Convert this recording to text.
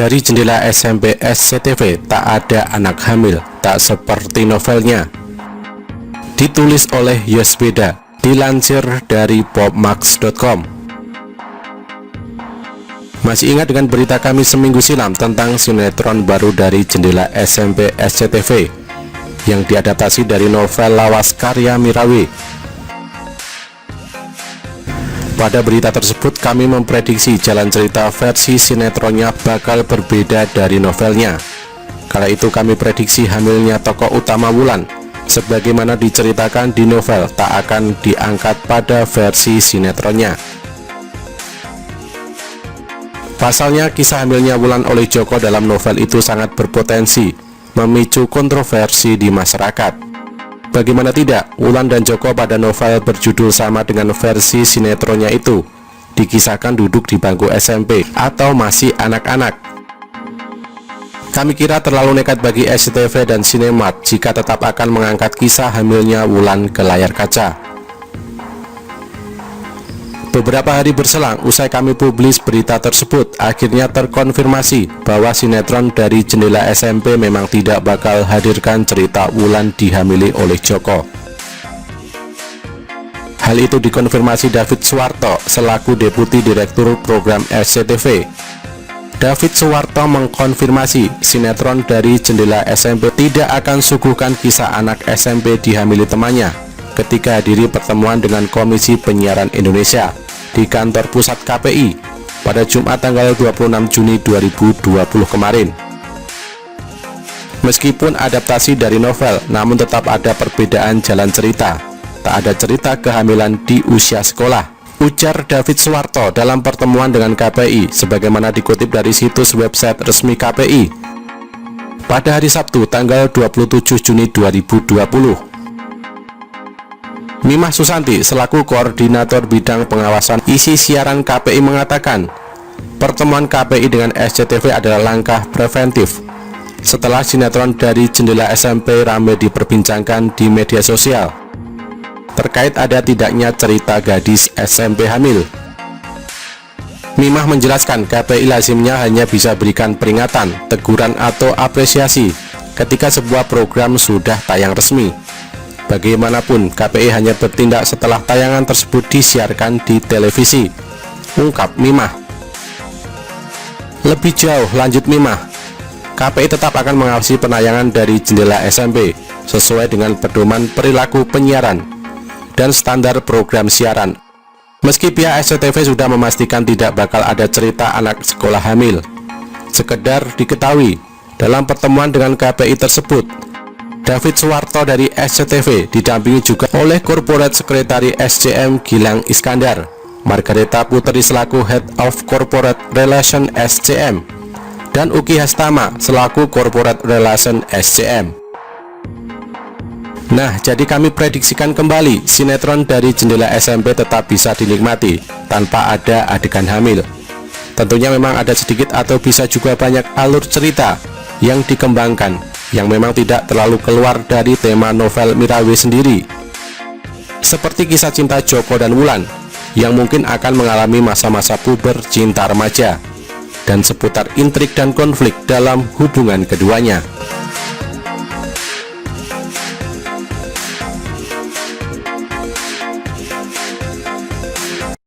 Dari Jendela SMP SCTV tak ada anak hamil, tak seperti novelnya. Ditulis oleh Yosbeda, dilansir dari popmax.com. Masih ingat dengan berita kami seminggu silam tentang sinetron baru dari Jendela SMP SCTV yang diadaptasi dari novel lawas karya Mirawi? Pada berita tersebut kami memprediksi jalan cerita versi sinetronnya bakal berbeda dari novelnya. Kala itu kami prediksi hamilnya tokoh utama Wulan, sebagaimana diceritakan di novel, tak akan diangkat pada versi sinetronnya. Pasalnya kisah hamilnya Wulan oleh Joko dalam novel itu sangat berpotensi memicu kontroversi di masyarakat. Bagaimana tidak, Wulan dan Joko pada novel berjudul sama dengan versi sinetronnya itu dikisahkan duduk di bangku SMP atau masih anak-anak. Kami kira terlalu nekat bagi SCTV dan Sinemart jika tetap akan mengangkat kisah hamilnya Wulan ke layar kaca. Beberapa hari berselang usai kami publis berita tersebut, akhirnya terkonfirmasi bahwa sinetron dari Jendela SMP memang tidak bakal hadirkan cerita Wulan dihamili oleh Joko. Hal itu dikonfirmasi David Suwarto selaku Deputi Direktur Program SCTV. David Suwarto mengkonfirmasi sinetron dari Jendela SMP tidak akan suguhkan kisah anak SMP dihamili temannya ketika hadiri pertemuan dengan Komisi Penyiaran Indonesia di kantor pusat KPI pada Jumat tanggal 26 Juni 2020 kemarin. Meskipun adaptasi dari novel, namun tetap ada perbedaan jalan cerita. Tak ada cerita kehamilan di usia sekolah, ujar David Suwarto dalam pertemuan dengan KPI, sebagaimana dikutip dari situs website resmi KPI pada hari Sabtu tanggal 27 Juni 2020. Mimah Susanti selaku Koordinator Bidang Pengawasan Isi Siaran KPI mengatakan, pertemuan KPI dengan SCTV adalah langkah preventif setelah sinetron dari Jendela SMP ramai diperbincangkan di media sosial terkait ada tidaknya cerita gadis SMP hamil. Mimah menjelaskan KPI lazimnya hanya bisa berikan peringatan, teguran atau apresiasi ketika sebuah program sudah tayang resmi. Bagaimanapun, KPI hanya bertindak setelah tayangan tersebut disiarkan di televisi, ungkap Mimah. Lebih jauh, lanjut Mimah, KPI tetap akan mengawasi penayangan dari Jendela SMP sesuai dengan pedoman perilaku penyiaran dan standar program siaran. Meski pihak SCTV sudah memastikan tidak bakal ada cerita anak sekolah hamil, sekedar diketahui dalam pertemuan dengan KPI tersebut, David Suwarto dari SCTV didampingi juga oleh Corporate Secretary SCM Gilang Iskandar, Margareta Putri selaku Head of Corporate Relation SCM, dan Uki Hastama selaku Corporate Relation SCM. Nah, jadi kami prediksikan kembali sinetron dari Jendela SMP tetap bisa dinikmati tanpa ada adegan hamil. Tentunya memang ada sedikit atau bisa juga banyak alur cerita yang dikembangkan yang memang tidak terlalu keluar dari tema novel Mirawi sendiri, seperti kisah cinta Joko dan Wulan yang mungkin akan mengalami masa-masa puber cinta remaja dan seputar intrik dan konflik dalam hubungan keduanya.